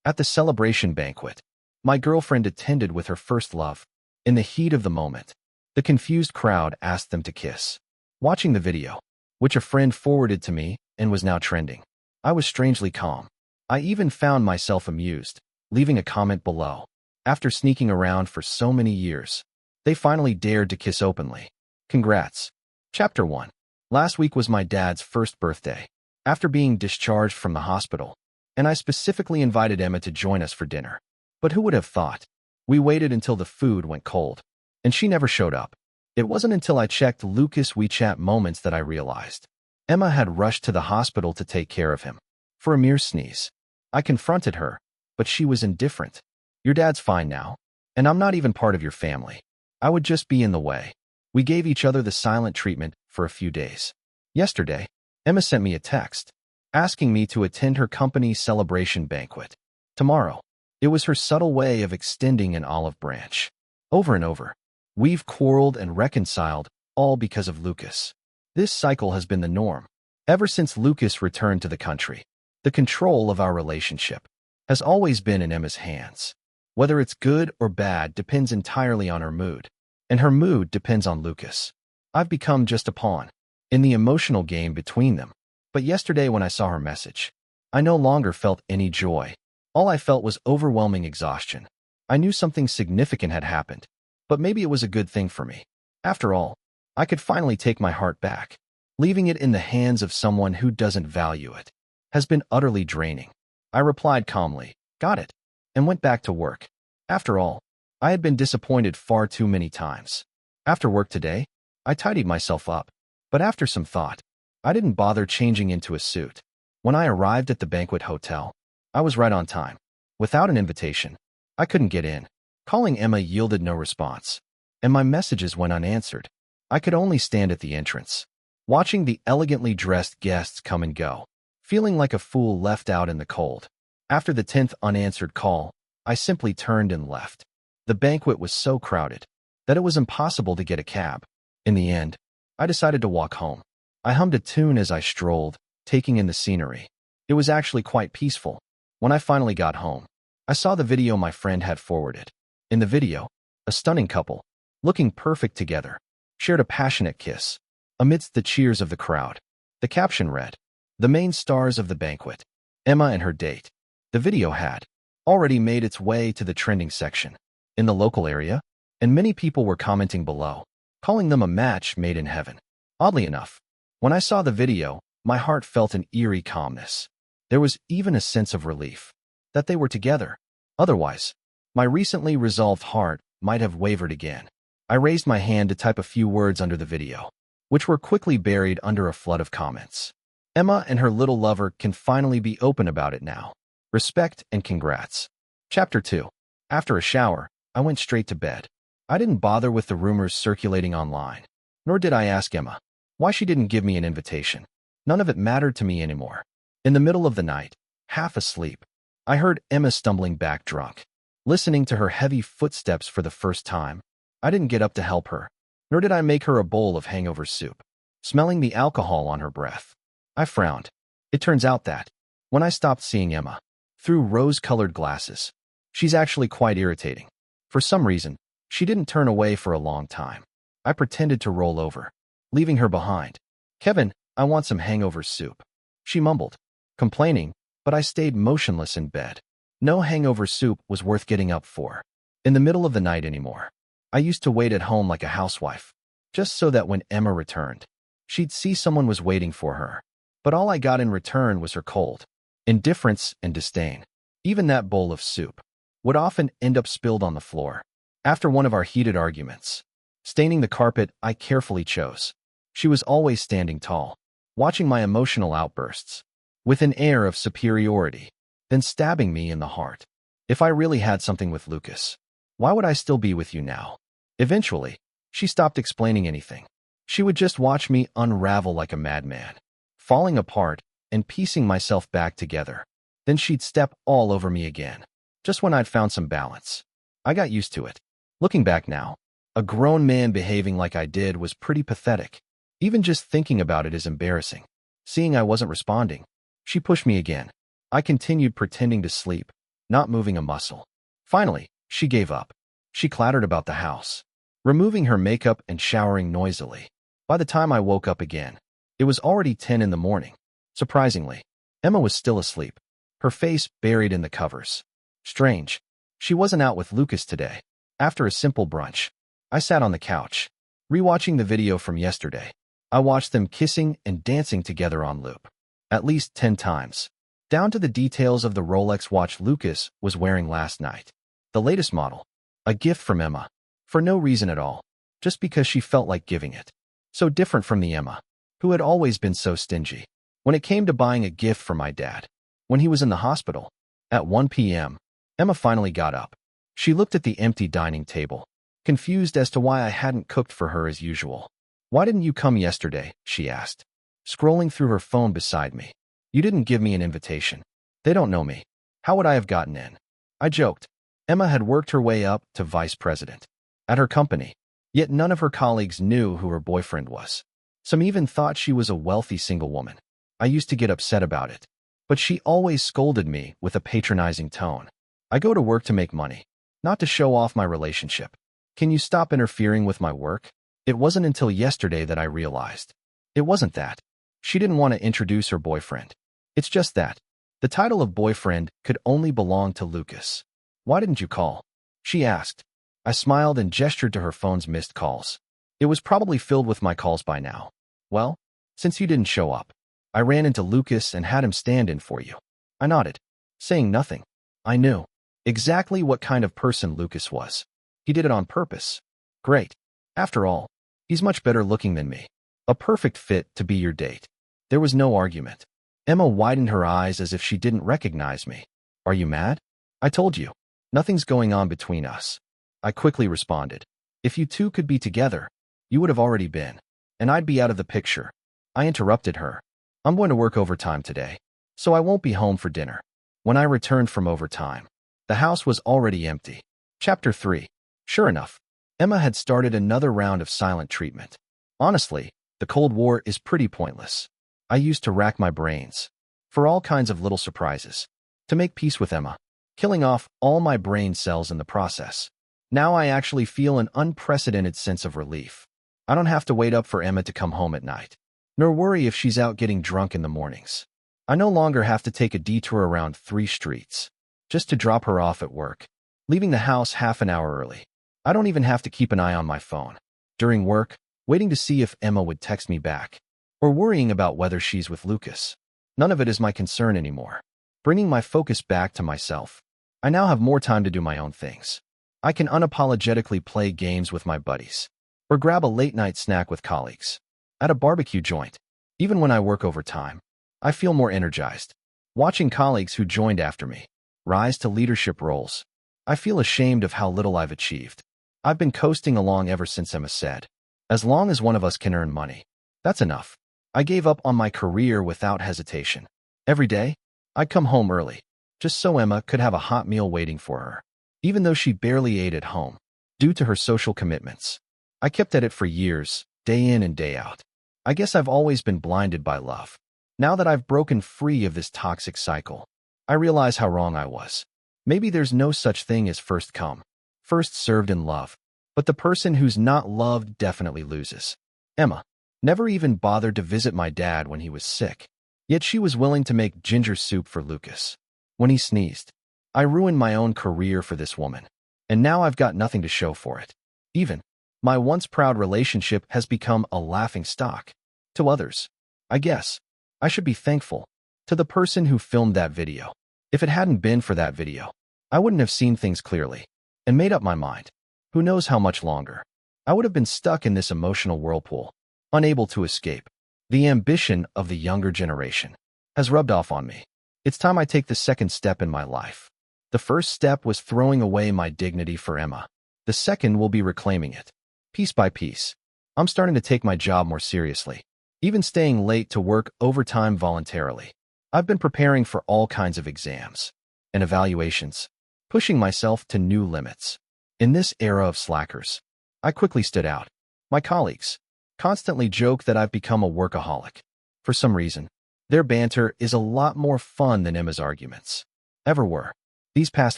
At the celebration banquet, my girlfriend attended with her first love. In the heat of the moment, the confused crowd asked them to kiss. Watching the video, which a friend forwarded to me and was now trending, I was strangely calm. I even found myself amused, leaving a comment below. After sneaking around for so many years, they finally dared to kiss openly. Congrats. Chapter 1. Last week was my dad's first birthday. After being discharged from the hospital, and I specifically invited Emma to join us for dinner. But who would have thought? We waited until the food went cold, and she never showed up. It wasn't until I checked Lucas' WeChat moments that I realized Emma had rushed to the hospital to take care of him. For a mere sneeze, I confronted her, but she was indifferent. Your dad's fine now, and I'm not even part of your family. I would just be in the way. We gave each other the silent treatment for a few days. Yesterday, Emma sent me a text, asking me to attend her company's celebration banquet tomorrow. It was her subtle way of extending an olive branch. Over and over, we've quarreled and reconciled, all because of Lucas. This cycle has been the norm. Ever since Lucas returned to the country, the control of our relationship has always been in Emma's hands. Whether it's good or bad depends entirely on her mood, and her mood depends on Lucas. I've become just a pawn in the emotional game between them. But yesterday when I saw her message, I no longer felt any joy. All I felt was overwhelming exhaustion. I knew something significant had happened, but maybe it was a good thing for me. After all, I could finally take my heart back. Leaving it in the hands of someone who doesn't value it has been utterly draining. I replied calmly, "Got it," and went back to work. After all, I had been disappointed far too many times. After work today, I tidied myself up, but after some thought, I didn't bother changing into a suit. When I arrived at the banquet hotel, I was right on time. Without an invitation, I couldn't get in. Calling Emma yielded no response, and my messages went unanswered. I could only stand at the entrance, watching the elegantly dressed guests come and go, feeling like a fool left out in the cold. After the 10th unanswered call, I simply turned and left. The banquet was so crowded that it was impossible to get a cab. In the end, I decided to walk home. I hummed a tune as I strolled, taking in the scenery. It was actually quite peaceful. When I finally got home, I saw the video my friend had forwarded. In the video, a stunning couple, looking perfect together, shared a passionate kiss amidst the cheers of the crowd. The caption read, "The main stars of the banquet, Emma and her date." The video had already made its way to the trending section in the local area, and many people were commenting below, calling them a match made in heaven. Oddly enough, when I saw the video, my heart felt an eerie calmness. There was even a sense of relief that they were together. Otherwise, my recently resolved heart might have wavered again. I raised my hand to type a few words under the video, which were quickly buried under a flood of comments. Emma and her little lover can finally be open about it now. Respect and congrats. Chapter 2. After a shower, I went straight to bed. I didn't bother with the rumors circulating online, nor did I ask Emma why she didn't give me an invitation. None of it mattered to me anymore. In the middle of the night, half asleep, I heard Emma stumbling back drunk. Listening to her heavy footsteps for the first time, I didn't get up to help her, nor did I make her a bowl of hangover soup. Smelling the alcohol on her breath, I frowned. It turns out that, when I stopped seeing Emma through rose-colored glasses, she's actually quite irritating. For some reason, she didn't turn away for a long time. I pretended to roll over, leaving her behind. "Kevin, I want some hangover soup," she mumbled, complaining, but I stayed motionless in bed. No hangover soup was worth getting up for in the middle of the night anymore. I used to wait at home like a housewife, just so that when Emma returned, she'd see someone was waiting for her. But all I got in return was her cold indifference and disdain. Even that bowl of soup would often end up spilled on the floor. After one of our heated arguments, staining the carpet I carefully chose, she was always standing tall, watching my emotional outbursts with an air of superiority, then stabbing me in the heart. If I really had something with Lucas, why would I still be with you now? Eventually, she stopped explaining anything. She would just watch me unravel like a madman, falling apart and piecing myself back together. Then she'd step all over me again, just when I'd found some balance. I got used to it. Looking back now, a grown man behaving like I did was pretty pathetic. Even just thinking about it is embarrassing. Seeing I wasn't responding, she pushed me again. I continued pretending to sleep, not moving a muscle. Finally, she gave up. She clattered about the house, removing her makeup and showering noisily. By the time I woke up again, it was already 10 in the morning. Surprisingly, Emma was still asleep, her face buried in the covers. Strange. She wasn't out with Lucas today. After a simple brunch, I sat on the couch, rewatching the video from yesterday. I watched them kissing and dancing together on loop, at least 10 times, down to the details of the Rolex watch Lucas was wearing last night. The latest model. A gift from Emma. For no reason at all, just because she felt like giving it. So different from the Emma, who had always been so stingy. When it came to buying a gift for my dad, when he was in the hospital, at 1 p.m., Emma finally got up. She looked at the empty dining table, confused as to why I hadn't cooked for her as usual. "Why didn't you come yesterday?" she asked, scrolling through her phone beside me. "You didn't give me an invitation. They don't know me. How would I have gotten in?" I joked. Emma had worked her way up to vice president at her company, yet none of her colleagues knew who her boyfriend was. Some even thought she was a wealthy single woman. I used to get upset about it, but she always scolded me with a patronizing tone. "I go to work to make money, not to show off my relationship. Can you stop interfering with my work?" It wasn't until yesterday that I realized. It wasn't that. She didn't want to introduce her boyfriend. It's just that the title of boyfriend could only belong to Lucas. "Why didn't you call?" she asked. I smiled and gestured to her phone's missed calls. It was probably filled with my calls by now. "Well, since you didn't show up, I ran into Lucas and had him stand in for you." I nodded, saying nothing. I knew exactly what kind of person Lucas was. He did it on purpose. Great. After all, he's much better looking than me. A perfect fit to be your date. There was no argument. Emma widened her eyes as if she didn't recognize me. "Are you mad?" "I told you. Nothing's going on between us." I quickly responded. "If you two could be together, you would have already been, and I'd be out of the picture." I interrupted her. "I'm going to work overtime today, so I won't be home for dinner." When I returned from overtime, the house was already empty. Chapter 3. Sure enough, Emma had started another round of silent treatment. Honestly, the Cold War is pretty pointless. I used to rack my brains for all kinds of little surprises, to make peace with Emma, killing off all my brain cells in the process. Now I actually feel an unprecedented sense of relief. I don't have to wait up for Emma to come home at night, nor worry if she's out getting drunk in the mornings. I no longer have to take a detour around 3 streets just to drop her off at work, leaving the house half an hour early. I don't even have to keep an eye on my phone during work, waiting to see if Emma would text me back, or worrying about whether she's with Lucas. None of it is my concern anymore. Bringing my focus back to myself, I now have more time to do my own things. I can unapologetically play games with my buddies, or grab a late-night snack with colleagues at a barbecue joint. Even when I work overtime, I feel more energized. Watching colleagues who joined after me rise to leadership roles, I feel ashamed of how little I've achieved. I've been coasting along ever since Emma said, "As long as one of us can earn money, that's enough." I gave up on my career without hesitation. Every day, I'd come home early, just so Emma could have a hot meal waiting for her, even though she barely ate at home, due to her social commitments. I kept at it for years, day in and day out. I guess I've always been blinded by love. Now that I've broken free of this toxic cycle, I realize how wrong I was. Maybe there's no such thing as first come, first served in love, but the person who's not loved definitely loses. Emma never even bothered to visit my dad when he was sick, yet she was willing to make ginger soup for Lucas when he sneezed. I ruined my own career for this woman, and now I've got nothing to show for it. Even my once proud relationship has become a laughing stock to others. I guess I should be thankful to the person who filmed that video. If it hadn't been for that video, I wouldn't have seen things clearly and made up my mind. Who knows how much longer I would have been stuck in this emotional whirlpool, unable to escape. The ambition of the younger generation has rubbed off on me. It's time I take the second step in my life. The first step was throwing away my dignity for Emma. The second will be reclaiming it. Piece by piece, I'm starting to take my job more seriously, even staying late to work overtime voluntarily. I've been preparing for all kinds of exams and evaluations, pushing myself to new limits. In this era of slackers, I quickly stood out. My colleagues constantly joke that I've become a workaholic. For some reason, their banter is a lot more fun than Emma's arguments ever were. These past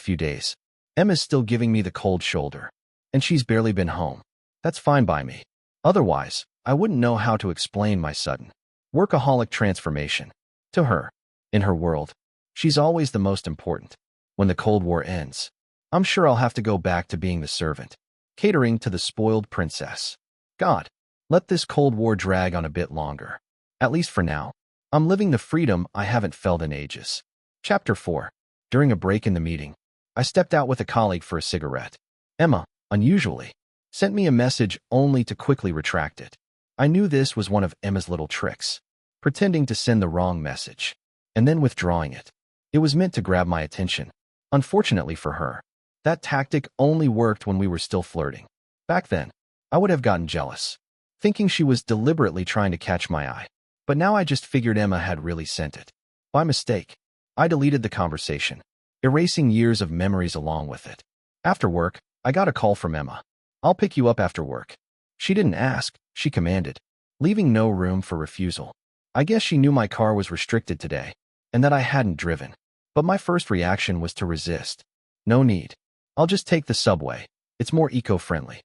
few days, Emma's still giving me the cold shoulder, and she's barely been home. That's fine by me. Otherwise, I wouldn't know how to explain my sudden workaholic transformation. To her, in her world, she's always the most important. When the Cold War ends, I'm sure I'll have to go back to being the servant, catering to the spoiled princess. God, let this Cold War drag on a bit longer. At least for now, I'm living the freedom I haven't felt in ages. Chapter 4. During a break in the meeting, I stepped out with a colleague for a cigarette. Emma, unusually, sent me a message only to quickly retract it. I knew this was one of Emma's little tricks, pretending to send the wrong message, and then withdrawing it. It was meant to grab my attention. Unfortunately for her, that tactic only worked when we were still flirting. Back then, I would have gotten jealous, thinking she was deliberately trying to catch my eye. But now I just figured Emma had really sent it. By mistake, I deleted the conversation, erasing years of memories along with it. After work, I got a call from Emma. "I'll pick you up after work." She didn't ask, she commanded, leaving no room for refusal. I guess she knew my car was restricted today, and that I hadn't driven. But my first reaction was to resist. No need. I'll just take the subway. It's more eco-friendly.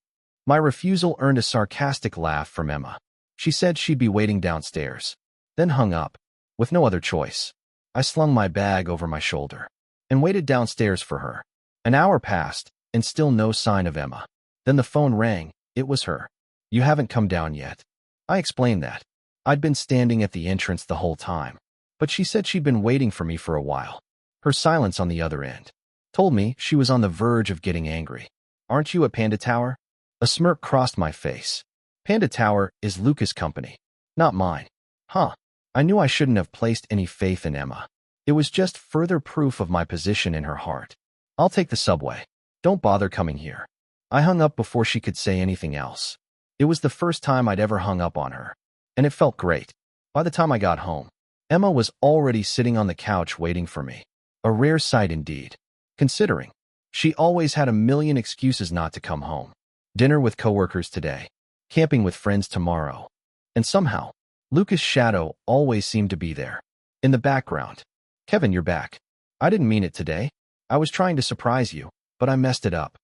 My refusal earned a sarcastic laugh from Emma. She said she'd be waiting downstairs, then hung up. With no other choice, I slung my bag over my shoulder and waited downstairs for her. An hour passed, and still no sign of Emma. Then the phone rang. It was her. "You haven't come down yet." I explained that I'd been standing at the entrance the whole time, but she said she'd been waiting for me for a while. Her silence on the other end told me she was on the verge of getting angry. "Aren't you at Panda Tower?" A smirk crossed my face. Panda Tower is Lucas' company, not mine. Huh. I knew I shouldn't have placed any faith in Emma. It was just further proof of my position in her heart. "I'll take the subway. Don't bother coming here." I hung up before she could say anything else. It was the first time I'd ever hung up on her, and it felt great. By the time I got home, Emma was already sitting on the couch waiting for me. A rare sight indeed, considering she always had a million excuses not to come home. Dinner with coworkers today, camping with friends tomorrow, and somehow, Lucas' shadow always seemed to be there. In the background. "Kevin, you're back. I didn't mean it today. I was trying to surprise you, but I messed it up."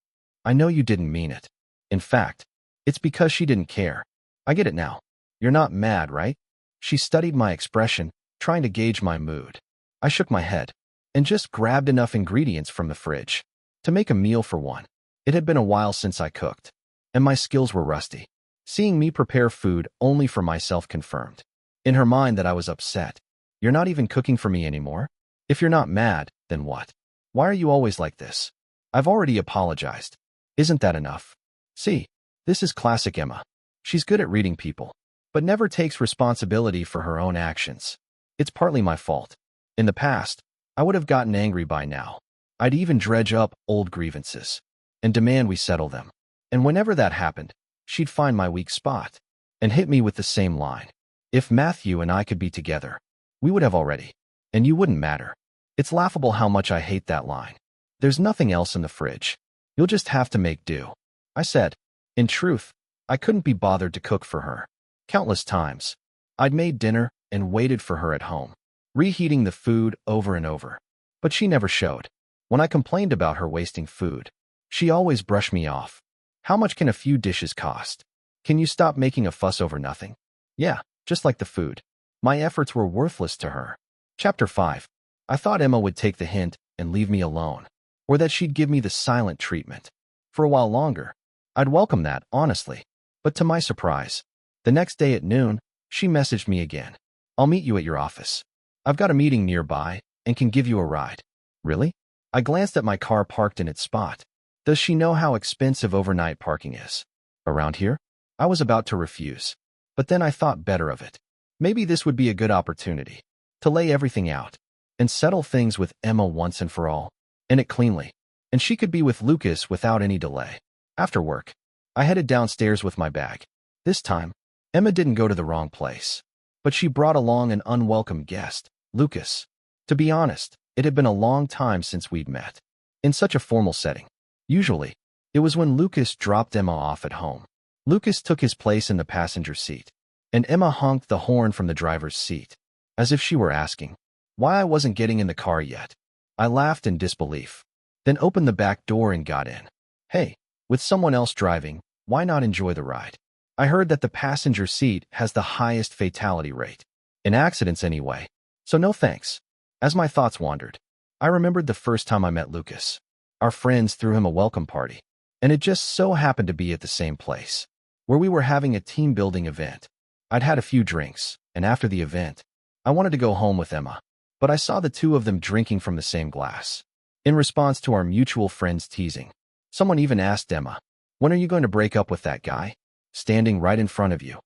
"I know you didn't mean it. In fact, it's because she didn't care. I get it now. You're not mad, right?" She studied my expression, trying to gauge my mood. I shook my head and just grabbed enough ingredients from the fridge to make a meal for one. It had been a while since I cooked, and my skills were rusty. Seeing me prepare food only for myself confirmed in her mind that I was upset. "You're not even cooking for me anymore? If you're not mad, then what? Why are you always like this?" "I've already apologized. Isn't that enough?" See, this is classic Emma. She's good at reading people, but never takes responsibility for her own actions. It's partly my fault. In the past, I would have gotten angry by now. I'd even dredge up old grievances and demand we settle them. And whenever that happened, she'd find my weak spot and hit me with the same line. "If Matthew and I could be together, we would have already, and you wouldn't matter." It's laughable how much I hate that line. "There's nothing else in the fridge. You'll just have to make do," I said. In truth, I couldn't be bothered to cook for her. Countless times, I'd made dinner and waited for her at home, reheating the food over and over. But she never showed. When I complained about her wasting food, she always brushed me off. "How much can a few dishes cost? Can you stop making a fuss over nothing?" Yeah, just like the food. My efforts were worthless to her. Chapter 5. I thought Emma would take the hint and leave me alone, or that she'd give me the silent treatment. For a while longer, I'd welcome that, honestly. But to my surprise, the next day at noon, she messaged me again. "I'll meet you at your office. I've got a meeting nearby and can give you a ride." Really? I glanced at my car parked in its spot. Does she know how expensive overnight parking is around here? I was about to refuse, but then I thought better of it. Maybe this would be a good opportunity to lay everything out and settle things with Emma once and for all, and it cleanly. And she could be with Lucas without any delay. After work, I headed downstairs with my bag. This time, Emma didn't go to the wrong place, but she brought along an unwelcome guest, Lucas. To be honest, it had been a long time since we'd met in such a formal setting. Usually, it was when Lucas dropped Emma off at home. Lucas took his place in the passenger seat, and Emma honked the horn from the driver's seat, as if she were asking why I wasn't getting in the car yet. I laughed in disbelief. then opened the back door and got in. Hey, with someone else driving, why not enjoy the ride? I heard that the passenger seat has the highest fatality rate. In accidents anyway. So no thanks. As my thoughts wandered, I remembered the first time I met Lucas. Our friends threw him a welcome party, and it just so happened to be at the same place, where we were having a team-building event. I'd had a few drinks, and after the event, I wanted to go home with Emma, but I saw the two of them drinking from the same glass. In response to our mutual friends' teasing, someone even asked Emma, "When are you going to break up with that guy standing right in front of you?"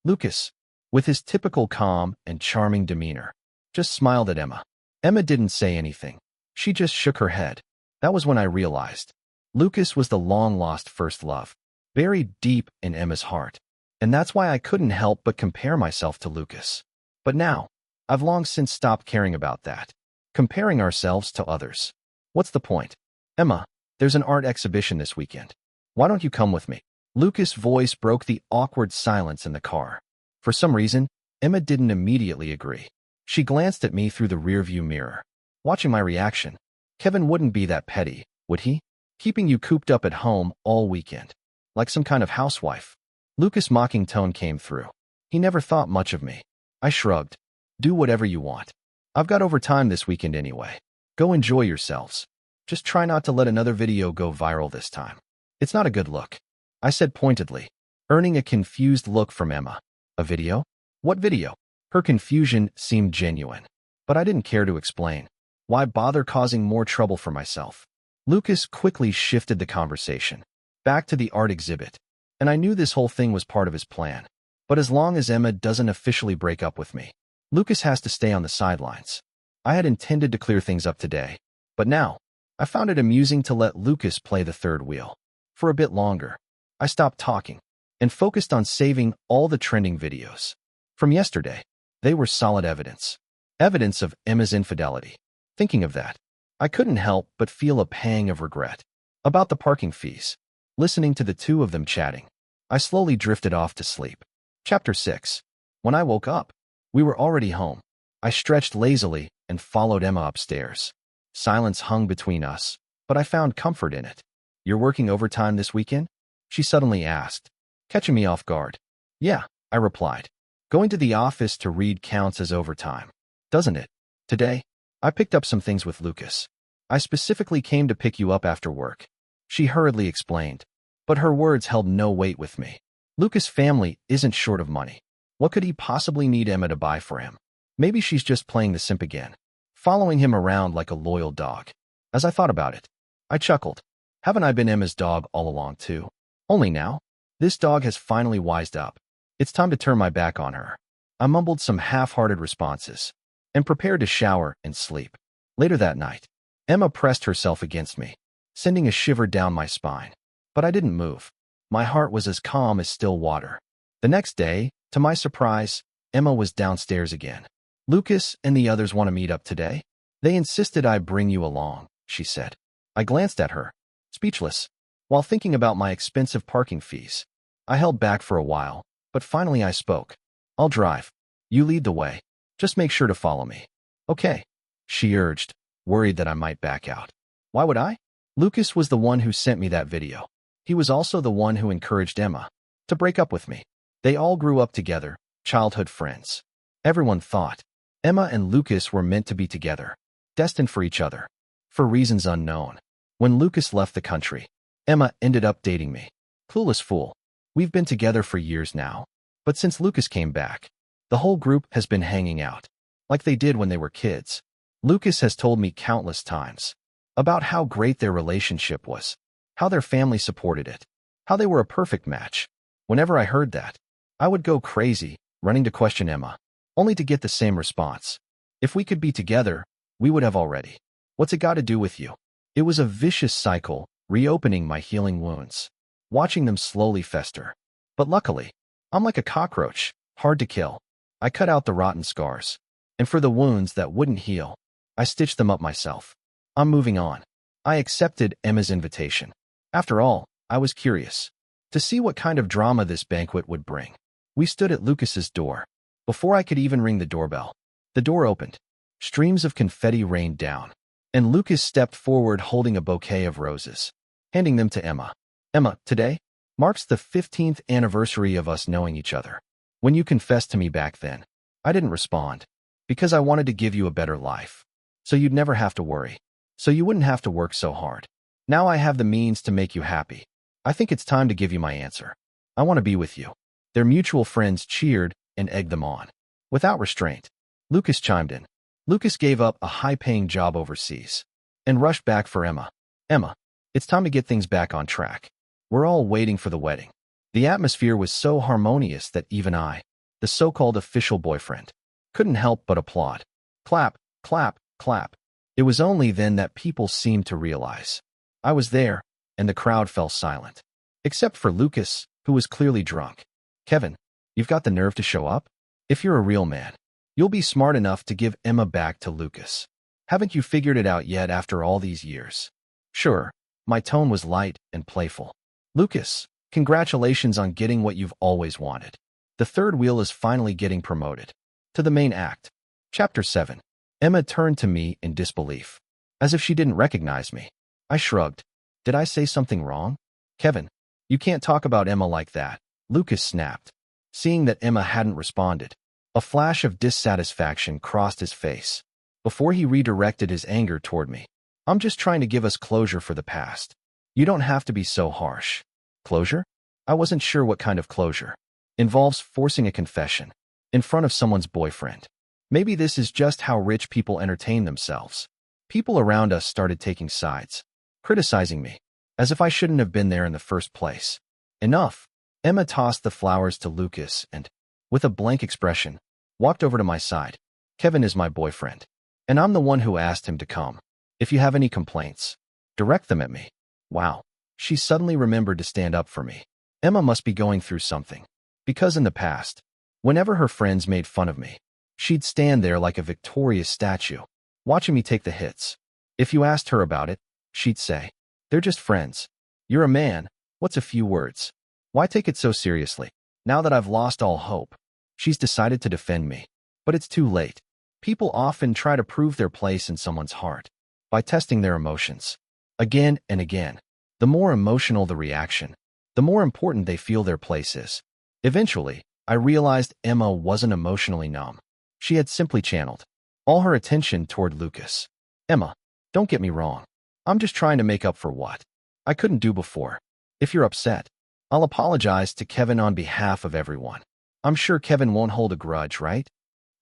Lucas, with his typical calm and charming demeanor, just smiled at Emma. Emma didn't say anything. She just shook her head. That was when I realized Lucas was the long-lost first love, buried deep in Emma's heart. And that's why I couldn't help but compare myself to Lucas. But now, I've long since stopped caring about that, comparing ourselves to others. What's the point? Emma, there's an art exhibition this weekend. Why don't you come with me? Lucas' voice broke the awkward silence in the car. For some reason, Emma didn't immediately agree. She glanced at me through the rearview mirror, watching my reaction. Kevin wouldn't be that petty, would he? Keeping you cooped up at home all weekend, like some kind of housewife. Lucas' mocking tone came through. He never thought much of me. I shrugged. Do whatever you want. I've got overtime this weekend anyway. Go enjoy yourselves. Just try not to let another video go viral this time. It's not a good look, I said pointedly, earning a confused look from Emma. A video? What video? Her confusion seemed genuine, but I didn't care to explain. Why bother causing more trouble for myself? Lucas quickly shifted the conversation back to the art exhibit, and I knew this whole thing was part of his plan. But as long as Emma doesn't officially break up with me, Lucas has to stay on the sidelines. I had intended to clear things up today, but now, I found it amusing to let Lucas play the third wheel. For a bit longer, I stopped talking and focused on saving all the trending videos. From yesterday, they were solid evidence. Evidence of Emma's infidelity. Thinking of that, I couldn't help but feel a pang of regret. About the parking fees. Listening to the two of them chatting, I slowly drifted off to sleep. Chapter 6. When I woke up, we were already home. I stretched lazily and followed Emma upstairs. Silence hung between us, but I found comfort in it. You're working overtime this weekend? She suddenly asked, catching me off guard. Yeah, I replied. Going to the office to read counts as overtime, doesn't it? Today, I picked up some things with Lucas. I specifically came to pick you up after work. She hurriedly explained, but her words held no weight with me. Lucas' family isn't short of money. What could he possibly need Emma to buy for him? Maybe she's just playing the simp again, following him around like a loyal dog. As I thought about it, I chuckled. Haven't I been Emma's dog all along too? Only now, this dog has finally wised up. It's time to turn my back on her. I mumbled some half-hearted responses and prepared to shower and sleep. Later that night, Emma pressed herself against me, sending a shiver down my spine. But I didn't move. My heart was as calm as still water. The next day, to my surprise, Emma was downstairs again. Lucas and the others want to meet up today. They insisted I bring you along, she said. I glanced at her, speechless. While thinking about my expensive parking fees, I held back for a while, but finally I spoke. I'll drive. You lead the way. Just make sure to follow me. Okay, she urged, worried that I might back out. Why would I? Lucas was the one who sent me that video. He was also the one who encouraged Emma to break up with me. They all grew up together, childhood friends. Everyone thought Emma and Lucas were meant to be together, destined for each other. For reasons unknown, when Lucas left the country, Emma ended up dating me. Clueless fool. We've been together for years now, but since Lucas came back, the whole group has been hanging out, like they did when they were kids. Lucas has told me countless times about how great their relationship was, how their family supported it, how they were a perfect match. Whenever I heard that, I would go crazy, running to question Emma, only to get the same response. If we could be together, we would have already. What's it got to do with you? It was a vicious cycle, reopening my healing wounds, watching them slowly fester. But luckily, I'm like a cockroach, hard to kill. I cut out the rotten scars, and for the wounds that wouldn't heal, I stitched them up myself. I'm moving on. I accepted Emma's invitation. After all, I was curious to see what kind of drama this banquet would bring. We stood at Lucas's door. Before I could even ring the doorbell, the door opened. Streams of confetti rained down, and Lucas stepped forward holding a bouquet of roses, handing them to Emma. Emma, today marks the 15th anniversary of us knowing each other. When you confessed to me back then, I didn't respond, because I wanted to give you a better life, so you'd never have to worry, so you wouldn't have to work so hard. Now I have the means to make you happy. I think it's time to give you my answer. I want to be with you. Their mutual friends cheered and egged them on. Without restraint, Lucas chimed in. Lucas gave up a high-paying job overseas and rushed back for Emma. Emma, it's time to get things back on track. We're all waiting for the wedding. The atmosphere was so harmonious that even I, the so-called official boyfriend, couldn't help but applaud. Clap, clap, clap. It was only then that people seemed to realize I was there, and the crowd fell silent. Except for Lucas, who was clearly drunk. Kevin, you've got the nerve to show up? If you're a real man, you'll be smart enough to give Emma back to Lucas. Haven't you figured it out yet after all these years? Sure, my tone was light and playful. Lucas, congratulations on getting what you've always wanted. The third wheel is finally getting promoted. To the main act. Chapter 7. Emma turned to me in disbelief, as if she didn't recognize me. I shrugged. Did I say something wrong? Kevin, you can't talk about Emma like that, Lucas snapped. Seeing that Emma hadn't responded, a flash of dissatisfaction crossed his face before he redirected his anger toward me. I'm just trying to give us closure for the past. You don't have to be so harsh. Closure? I wasn't sure what kind of closure. Involves forcing a confession in front of someone's boyfriend. Maybe this is just how rich people entertain themselves. People around us started taking sides, criticizing me, as if I shouldn't have been there in the first place. Enough. Emma tossed the flowers to Lucas and, with a blank expression, walked over to my side. Kevin is my boyfriend, and I'm the one who asked him to come. If you have any complaints, direct them at me. Wow. She suddenly remembered to stand up for me. Emma must be going through something, because in the past, whenever her friends made fun of me, she'd stand there like a victorious statue, watching me take the hits. If you asked her about it, she'd say, they're just friends. You're a man. What's a few words? Why take it so seriously? Now that I've lost all hope, she's decided to defend me. But it's too late. People often try to prove their place in someone's heart by testing their emotions. Again and again. The more emotional the reaction, the more important they feel their place is. Eventually, I realized Emma wasn't emotionally numb. She had simply channeled all her attention toward Lucas. Emma, don't get me wrong. I'm just trying to make up for what I couldn't do before. If you're upset, I'll apologize to Kevin on behalf of everyone. I'm sure Kevin won't hold a grudge, right?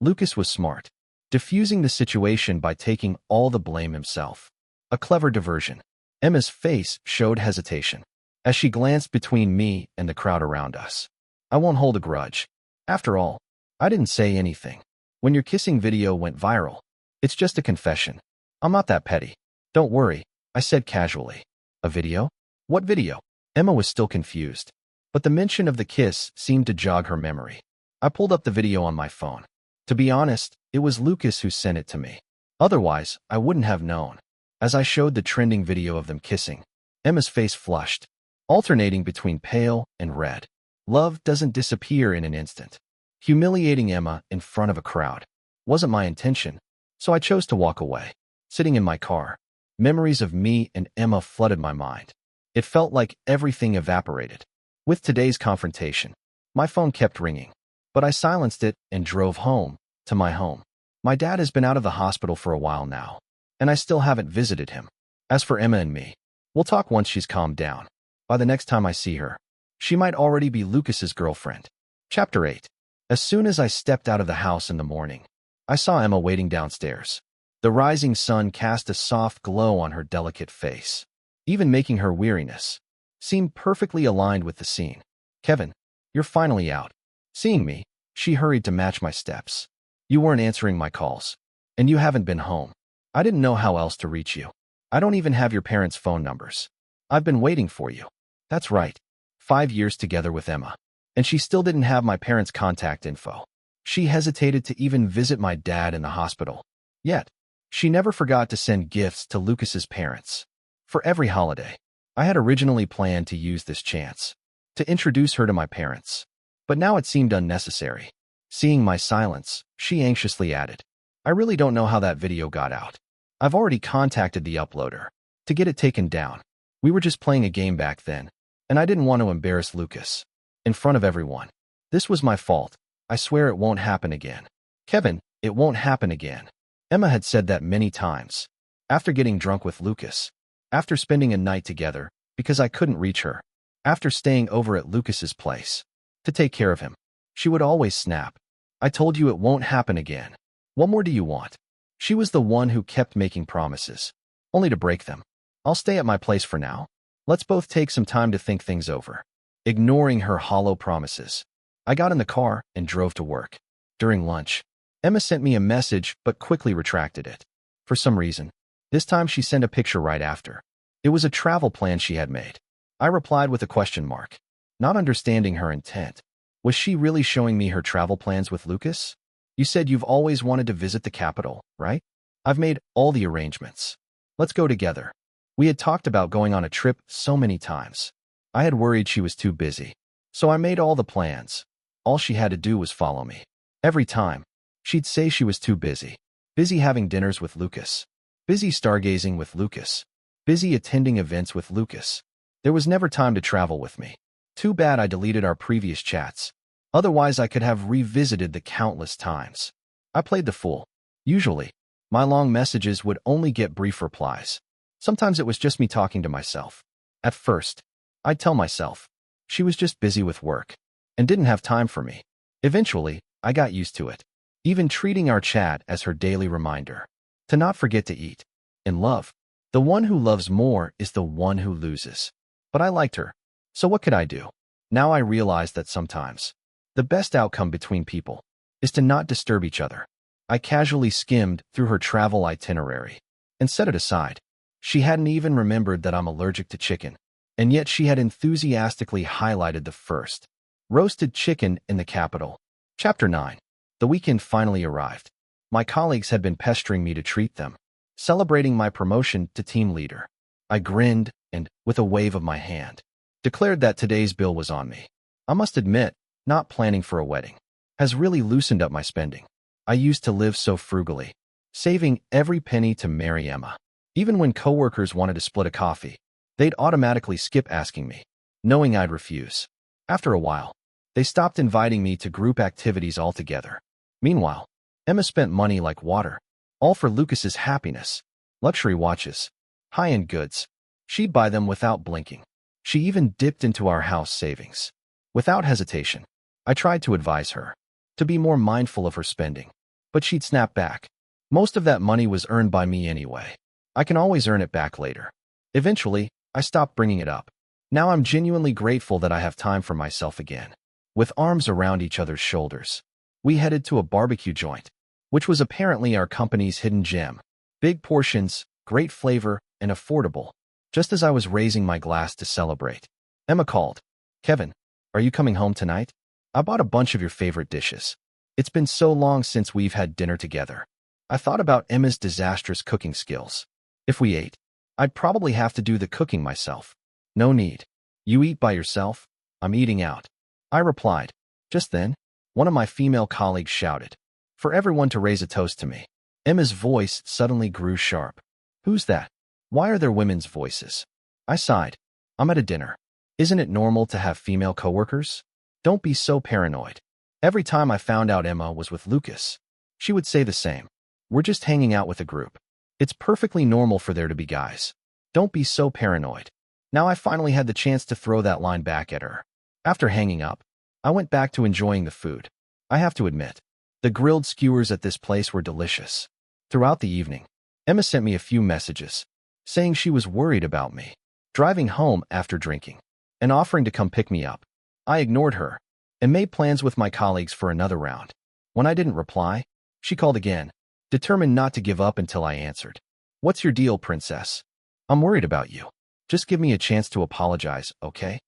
Lucas was smart, diffusing the situation by taking all the blame himself. A clever diversion. Emma's face showed hesitation as she glanced between me and the crowd around us. I won't hold a grudge. After all, I didn't say anything. When your kissing video went viral, it's just a confession. I'm not that petty. Don't worry, I said casually. A video? What video? Emma was still confused, but the mention of the kiss seemed to jog her memory. I pulled up the video on my phone. To be honest, it was Lucas who sent it to me. Otherwise, I wouldn't have known. As I showed the trending video of them kissing, Emma's face flushed, alternating between pale and red. Love doesn't disappear in an instant. Humiliating Emma in front of a crowd wasn't my intention, so I chose to walk away. Sitting in my car, memories of me and Emma flooded my mind. It felt like everything evaporated. With today's confrontation, my phone kept ringing, but I silenced it and drove home, to my home. My dad has been out of the hospital for a while now, and I still haven't visited him. As for Emma and me, we'll talk once she's calmed down. By the next time I see her, she might already be Lucas's girlfriend. Chapter 8. As soon as I stepped out of the house in the morning, I saw Emma waiting downstairs. The rising sun cast a soft glow on her delicate face, even making her weariness seem perfectly aligned with the scene. Kevin, you're finally out. Seeing me, she hurried to match my steps. You weren't answering my calls, and you haven't been home. I didn't know how else to reach you. I don't even have your parents' phone numbers. I've been waiting for you. That's right. 5 years together with Emma, and she still didn't have my parents' contact info. She hesitated to even visit my dad in the hospital. Yet, she never forgot to send gifts to Lucas's parents. For every holiday, I had originally planned to use this chance to introduce her to my parents, but now it seemed unnecessary. Seeing my silence, she anxiously added, I really don't know how that video got out. I've already contacted the uploader to get it taken down. We were just playing a game back then, and I didn't want to embarrass Lucas in front of everyone. This was my fault. I swear it won't happen again. Kevin, it won't happen again. Emma had said that many times. After getting drunk with Lucas, after spending a night together because I couldn't reach her, after staying over at Lucas's place to take care of him, she would always snap. I told you it won't happen again. What more do you want? She was the one who kept making promises, only to break them. I'll stay at my place for now. Let's both take some time to think things over. Ignoring her hollow promises, I got in the car and drove to work. During lunch, Emma sent me a message but quickly retracted it. For some reason, this time she sent a picture right after. It was a travel plan she had made. I replied with a question mark, not understanding her intent. Was she really showing me her travel plans with Lucas? You said you've always wanted to visit the capital, right? I've made all the arrangements. Let's go together. We had talked about going on a trip so many times. I had worried she was too busy, so I made all the plans. All she had to do was follow me. Every time, she'd say she was too busy. Busy having dinners with Lucas. Busy stargazing with Lucas. Busy attending events with Lucas. There was never time to travel with me. Too bad I deleted our previous chats. Otherwise, I could have revisited the countless times. I played the fool. Usually, my long messages would only get brief replies. Sometimes it was just me talking to myself. At first, I'd tell myself she was just busy with work and didn't have time for me. Eventually, I got used to it, even treating our chat as her daily reminder to not forget to eat. In love, the one who loves more is the one who loses. But I liked her, so what could I do? Now I realize that sometimes the best outcome between people is to not disturb each other. I casually skimmed through her travel itinerary and set it aside. She hadn't even remembered that I'm allergic to chicken, and yet she had enthusiastically highlighted the first roasted chicken in the capital. Chapter 9. The weekend finally arrived. My colleagues had been pestering me to treat them, celebrating my promotion to team leader. I grinned and, with a wave of my hand, declared that today's bill was on me. I must admit, not planning for a wedding has really loosened up my spending. I used to live so frugally, saving every penny to marry Emma. Even when coworkers wanted to split a coffee, they'd automatically skip asking me, knowing I'd refuse. After a while, they stopped inviting me to group activities altogether. Meanwhile, Emma spent money like water, all for Lucas's happiness. Luxury watches, high-end goods. She'd buy them without blinking. She even dipped into our house savings. Without hesitation, I tried to advise her to be more mindful of her spending, but she'd snap back. Most of that money was earned by me anyway. I can always earn it back later. Eventually, I stopped bringing it up. Now I'm genuinely grateful that I have time for myself again. With arms around each other's shoulders, we headed to a barbecue joint, which was apparently our company's hidden gem. Big portions, great flavor, and affordable. Just as I was raising my glass to celebrate, Emma called. Kevin, are you coming home tonight? I bought a bunch of your favorite dishes. It's been so long since we've had dinner together. I thought about Emma's disastrous cooking skills. If we ate, I'd probably have to do the cooking myself. No need. You eat by yourself. I'm eating out. I replied. Just then, one of my female colleagues shouted for everyone to raise a toast to me. Emma's voice suddenly grew sharp. Who's that? Why are there women's voices? I sighed. I'm at a dinner. Isn't it normal to have female coworkers? Don't be so paranoid. Every time I found out Emma was with Lucas, she would say the same. We're just hanging out with a group. It's perfectly normal for there to be guys. Don't be so paranoid. Now I finally had the chance to throw that line back at her. After hanging up, I went back to enjoying the food. I have to admit, the grilled skewers at this place were delicious. Throughout the evening, Emma sent me a few messages, saying she was worried about me, driving home after drinking, and offering to come pick me up. I ignored her and made plans with my colleagues for another round. When I didn't reply, she called again, determined not to give up until I answered. What's your deal, princess? I'm worried about you. Just give me a chance to apologize, okay?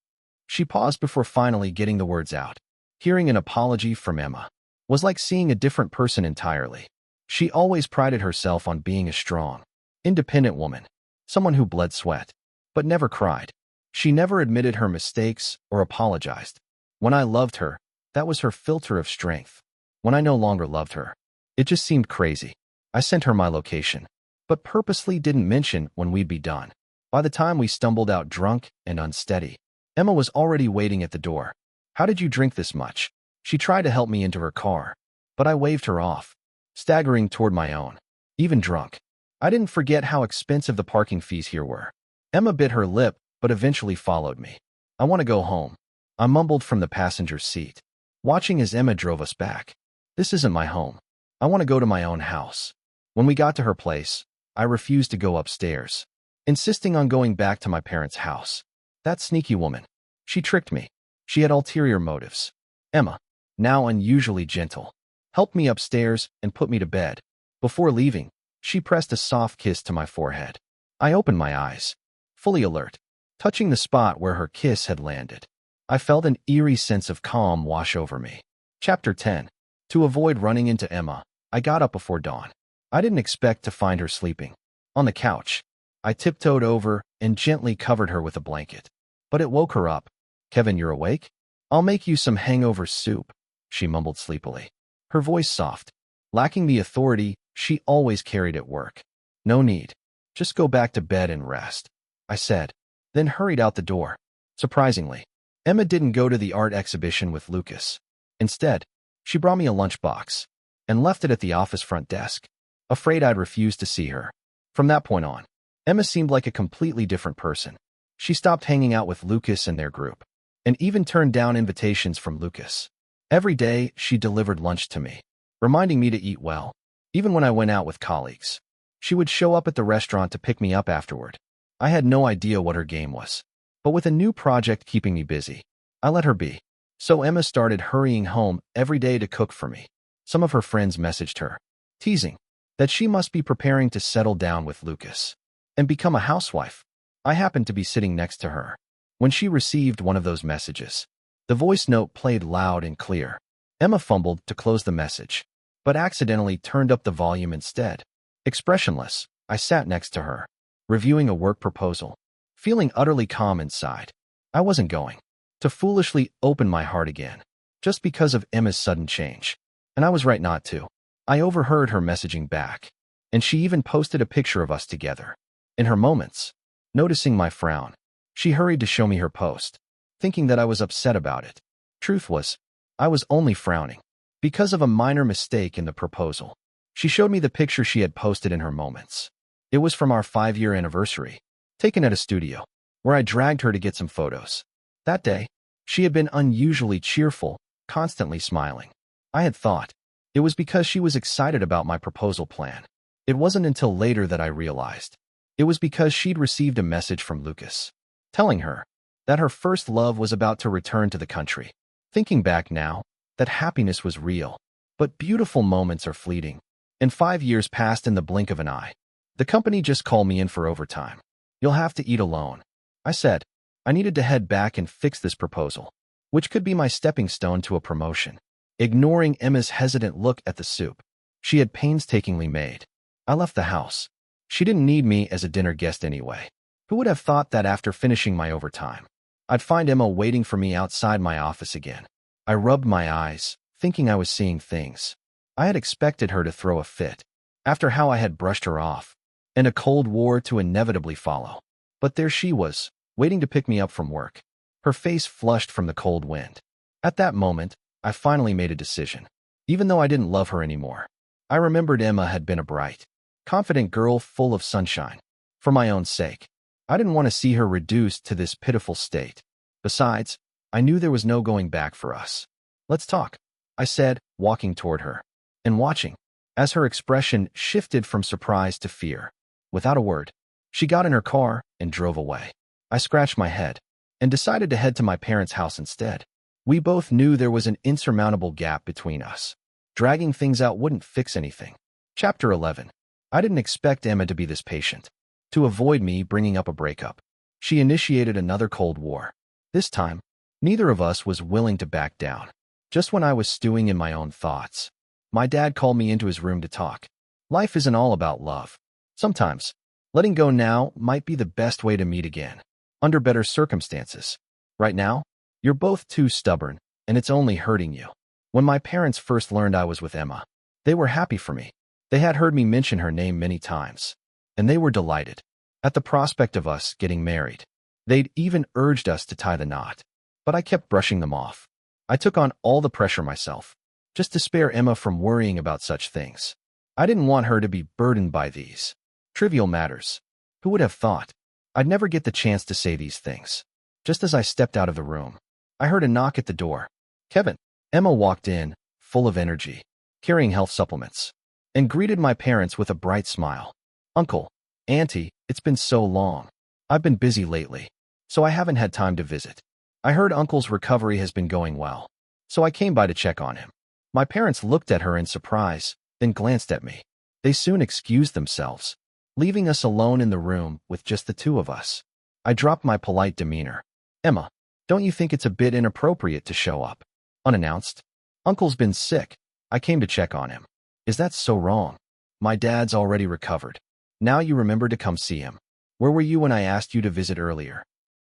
She paused before finally getting the words out. Hearing an apology from Emma was like seeing a different person entirely. She always prided herself on being a strong, independent woman, someone who bled sweat, but never cried. She never admitted her mistakes or apologized. When I loved her, that was her filter of strength. When I no longer loved her, it just seemed crazy. I sent her my location, but purposely didn't mention when we'd be done. By the time we stumbled out drunk and unsteady, Emma was already waiting at the door. "How did you drink this much?" She tried to help me into her car, but I waved her off, staggering toward my own. Even drunk, I didn't forget how expensive the parking fees here were. Emma bit her lip, but eventually followed me. "I want to go home," I mumbled from the passenger seat, watching as Emma drove us back. "This isn't my home. I want to go to my own house." When we got to her place, I refused to go upstairs, insisting on going back to my parents' house. That sneaky woman. She tricked me. She had ulterior motives. Emma, now unusually gentle, helped me upstairs and put me to bed. Before leaving, she pressed a soft kiss to my forehead. I opened my eyes, fully alert, touching the spot where her kiss had landed. I felt an eerie sense of calm wash over me. Chapter 10. To avoid running into Emma, I got up before dawn. I didn't expect to find her sleeping. On the couch, I tiptoed over and gently covered her with a blanket. But it woke her up. "Kevin, you're awake? I'll make you some hangover soup," she mumbled sleepily, her voice soft, lacking the authority she always carried at work. "No need. Just go back to bed and rest," I said, then hurried out the door. Surprisingly, Emma didn't go to the art exhibition with Lucas. Instead, she brought me a lunchbox and left it at the office front desk, afraid I'd refuse to see her. From that point on, Emma seemed like a completely different person. She stopped hanging out with Lucas and their group, and even turned down invitations from Lucas. Every day, she delivered lunch to me, reminding me to eat well, even when I went out with colleagues. She would show up at the restaurant to pick me up afterward. I had no idea what her game was, but with a new project keeping me busy, I let her be. So Emma started hurrying home every day to cook for me. Some of her friends messaged her, teasing that she must be preparing to settle down with Lucas and become a housewife. I happened to be sitting next to her when she received one of those messages. The voice note played loud and clear. Emma fumbled to close the message, but accidentally turned up the volume instead. Expressionless, I sat next to her, reviewing a work proposal, feeling utterly calm inside. I wasn't going to foolishly open my heart again, just because of Emma's sudden change. And I was right not to. I overheard her messaging back, and she even posted a picture of us together. In her moments, noticing my frown, she hurried to show me her post, thinking that I was upset about it. Truth was, I was only frowning because of a minor mistake in the proposal. She showed me the picture she had posted in her moments. It was from our 5-year anniversary, taken at a studio, where I dragged her to get some photos. That day, she had been unusually cheerful, constantly smiling. I had thought it was because she was excited about my proposal plan. It wasn't until later that I realized it was because she'd received a message from Lucas, telling her that her first love was about to return to the country. Thinking back now, that happiness was real, but beautiful moments are fleeting, and 5 years passed in the blink of an eye. The company just called me in for overtime. "You'll have to eat alone," I said. I needed to head back and fix this proposal, which could be my stepping stone to a promotion. Ignoring Emma's hesitant look at the soup she had painstakingly made, I left the house. She didn't need me as a dinner guest anyway. Who would have thought that after finishing my overtime, I'd find Emma waiting for me outside my office again? I rubbed my eyes, thinking I was seeing things. I had expected her to throw a fit after how I had brushed her off, and a cold war to inevitably follow. But there she was, waiting to pick me up from work, her face flushed from the cold wind. At that moment, I finally made a decision. Even though I didn't love her anymore, I remembered Emma had been a bright, confident girl full of sunshine. For my own sake, I didn't want to see her reduced to this pitiful state. Besides, I knew there was no going back for us. "Let's talk," I said, walking toward her, and watching as her expression shifted from surprise to fear. Without a word, she got in her car and drove away. I scratched my head and decided to head to my parents' house instead. We both knew there was an insurmountable gap between us. Dragging things out wouldn't fix anything. Chapter 11. I didn't expect Emma to be this patient. To avoid me bringing up a breakup, she initiated another Cold War. This time, neither of us was willing to back down. Just when I was stewing in my own thoughts, my dad called me into his room to talk. Life isn't all about love. Sometimes, letting go now might be the best way to meet again, under better circumstances. Right now, you're both too stubborn, and it's only hurting you. When my parents first learned I was with Emma, they were happy for me. They had heard me mention her name many times. and they were delighted at the prospect of us getting married. They'd even urged us to tie the knot, but I kept brushing them off. I took on all the pressure myself, just to spare Emma from worrying about such things. I didn't want her to be burdened by these trivial matters. Who would have thought I'd never get the chance to say these things? Just as I stepped out of the room, I heard a knock at the door. Kevin. Emma walked in, full of energy, carrying health supplements, and greeted my parents with a bright smile. Uncle, Auntie, it's been so long. I've been busy lately, so I haven't had time to visit. I heard Uncle's recovery has been going well, so I came by to check on him. My parents looked at her in surprise, then glanced at me. They soon excused themselves, leaving us alone in the room with just the two of us. I dropped my polite demeanor. Emma, don't you think it's a bit inappropriate to show up unannounced? Uncle's been sick. I came to check on him. Is that so wrong? My dad's already recovered. Now you remember to come see him. Where were you when I asked you to visit earlier?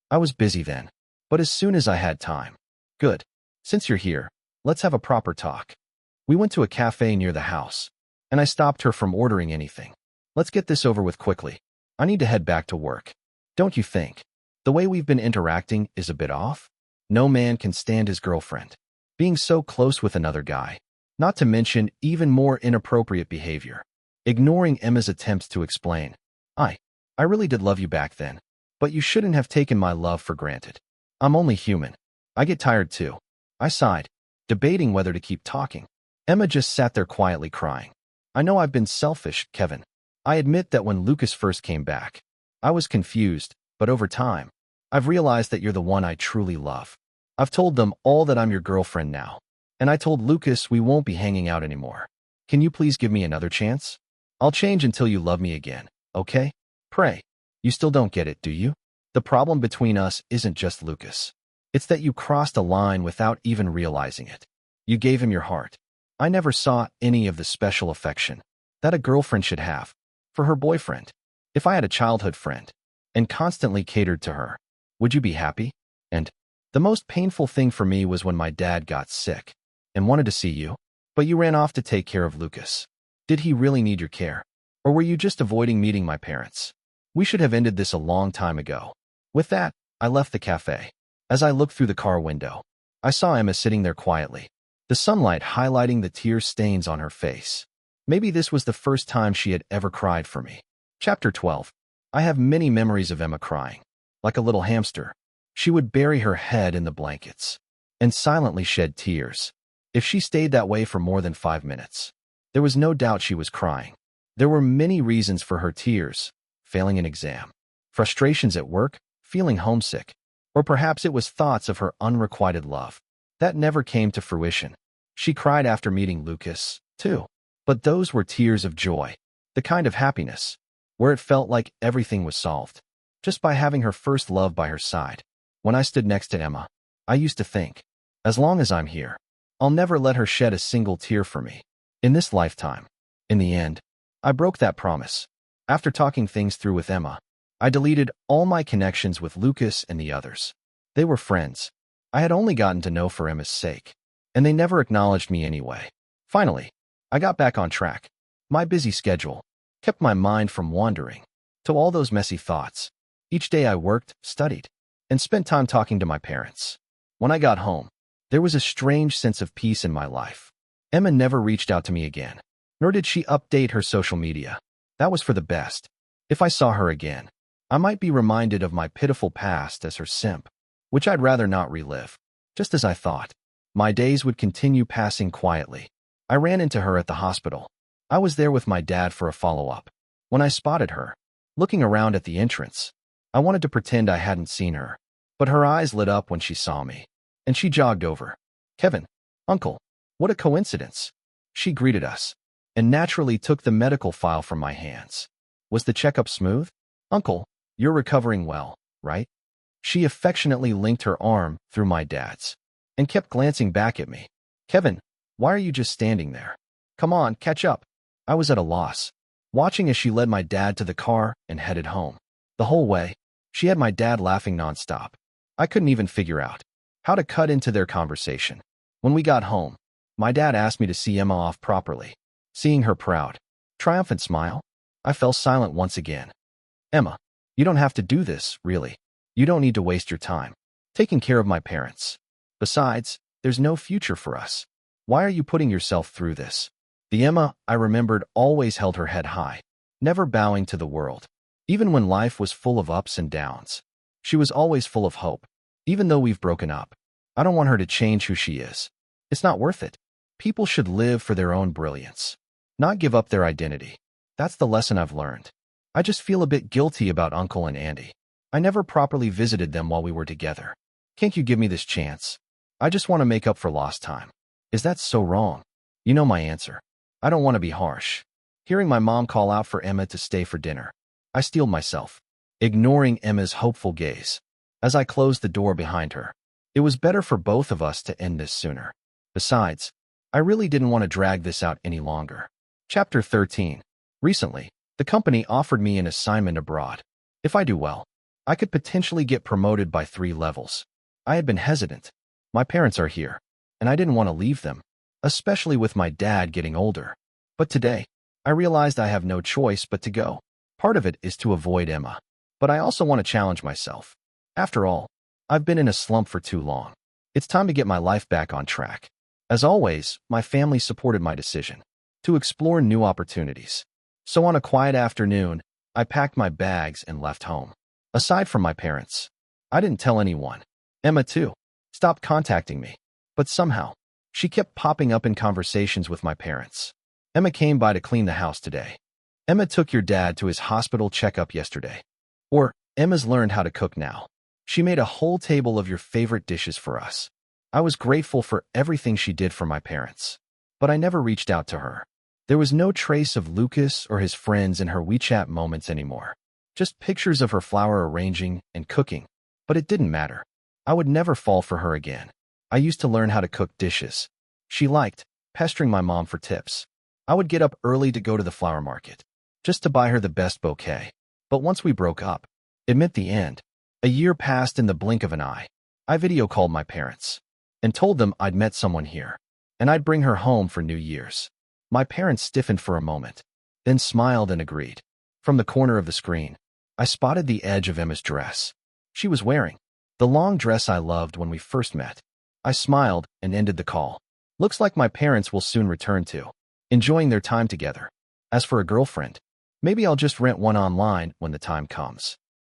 I was busy then, but as soon as I had time. Good. Since you're here, let's have a proper talk. We went to a cafe near the house, and I stopped her from ordering anything. Let's get this over with quickly. I need to head back to work. Don't you think the way we've been interacting is a bit off? No man can stand his girlfriend being so close with another guy, not to mention even more inappropriate behavior. Ignoring Emma's attempts to explain, I really did love you back then, but you shouldn't have taken my love for granted. I'm only human. I get tired too. I sighed, debating whether to keep talking. Emma just sat there quietly crying. I know I've been selfish, Kevin. I admit that when Lucas first came back, I was confused, but over time, I've realized that you're the one I truly love. I've told them all that I'm your girlfriend now, and I told Lucas we won't be hanging out anymore. Can you please give me another chance? I'll change until you love me again, okay? Pray. You still don't get it, do you? The problem between us isn't just Lucas. It's that you crossed a line without even realizing it. You gave him your heart. I never saw any of the special affection that a girlfriend should have for her boyfriend. If I had a childhood friend and constantly catered to her, would you be happy? And the most painful thing for me was when my dad got sick and wanted to see you, but you ran off to take care of Lucas. Did he really need your care? Or were you just avoiding meeting my parents? We should have ended this a long time ago. With that, I left the cafe. As I looked through the car window, I saw Emma sitting there quietly, the sunlight highlighting the tear stains on her face. Maybe this was the first time she had ever cried for me. Chapter 12. I have many memories of Emma crying. Like a little hamster, she would bury her head in the blankets and silently shed tears. If she stayed that way for more than 5 minutes, there was no doubt she was crying. There were many reasons for her tears: failing an exam, frustrations at work, feeling homesick, or perhaps it was thoughts of her unrequited love that never came to fruition. She cried after meeting Lucas, too. But those were tears of joy, the kind of happiness where it felt like everything was solved just by having her first love by her side. When I stood next to Emma, I used to think, as long as I'm here, I'll never let her shed a single tear for me in this lifetime. In the end, I broke that promise. After talking things through with Emma, I deleted all my connections with Lucas and the others. They were friends I had only gotten to know for Emma's sake, and they never acknowledged me anyway. Finally, I got back on track. My busy schedule kept my mind from wandering to all those messy thoughts. Each day I worked, studied, and spent time talking to my parents. When I got home, there was a strange sense of peace in my life. Emma never reached out to me again, nor did she update her social media. That was for the best. If I saw her again, I might be reminded of my pitiful past as her simp, which I'd rather not relive. Just as I thought, my days would continue passing quietly. I ran into her at the hospital. I was there with my dad for a follow-up. When I spotted her, looking around at the entrance, I wanted to pretend I hadn't seen her, but her eyes lit up when she saw me, and she jogged over. Kevin, Uncle, what a coincidence. She greeted us, and naturally took the medical file from my hands. Was the checkup smooth? Uncle, you're recovering well, right? She affectionately linked her arm through my dad's, and kept glancing back at me. Kevin, why are you just standing there? Come on, catch up. I was at a loss, watching as she led my dad to the car and headed home. The whole way, she had my dad laughing nonstop. I couldn't even figure out how to cut into their conversation. When we got home, my dad asked me to see Emma off properly. Seeing her proud, triumphant smile, I fell silent once again. Emma, you don't have to do this, really. You don't need to waste your time taking care of my parents. Besides, there's no future for us. Why are you putting yourself through this? The Emma I remembered always held her head high, never bowing to the world. Even when life was full of ups and downs, she was always full of hope. Even though we've broken up, I don't want her to change who she is. It's not worth it. People should live for their own brilliance, not give up their identity. That's the lesson I've learned. I just feel a bit guilty about Uncle and Andy. I never properly visited them while we were together. Can't you give me this chance? I just want to make up for lost time. Is that so wrong? You know my answer. I don't want to be harsh. Hearing my mom call out for Emma to stay for dinner, I steeled myself, ignoring Emma's hopeful gaze. As I closed the door behind her, it was better for both of us to end this sooner. Besides, I really didn't want to drag this out any longer. Chapter 13. Recently, the company offered me an assignment abroad. If I do well, I could potentially get promoted by 3 levels. I had been hesitant. My parents are here, and I didn't want to leave them, especially with my dad getting older. But today, I realized I have no choice but to go. Part of it is to avoid Emma, but I also want to challenge myself. After all, I've been in a slump for too long. It's time to get my life back on track. As always, my family supported my decision to explore new opportunities. So on a quiet afternoon, I packed my bags and left home. Aside from my parents, I didn't tell anyone. Emma, too, stopped contacting me. But somehow, she kept popping up in conversations with my parents. Emma came by to clean the house today. Emma took your dad to his hospital checkup yesterday. Or, Emma's learned how to cook now. She made a whole table of your favorite dishes for us. I was grateful for everything she did for my parents. But I never reached out to her. There was no trace of Lucas or his friends in her WeChat moments anymore. Just pictures of her flower arranging and cooking. But it didn't matter. I would never fall for her again. I used to learn how to cook dishes she liked, pestering my mom for tips. I would get up early to go to the flower market, just to buy her the best bouquet. But once we broke up, it meant the end. A year passed in the blink of an eye. I video called my parents and told them I'd met someone here, and I'd bring her home for New Year's. My parents stiffened for a moment, then smiled and agreed. From the corner of the screen, I spotted the edge of Emma's dress. She was wearing the long dress I loved when we first met. I smiled and ended the call. Looks like my parents will soon return to enjoying their time together. As for a girlfriend, maybe I'll just rent one online when the time comes.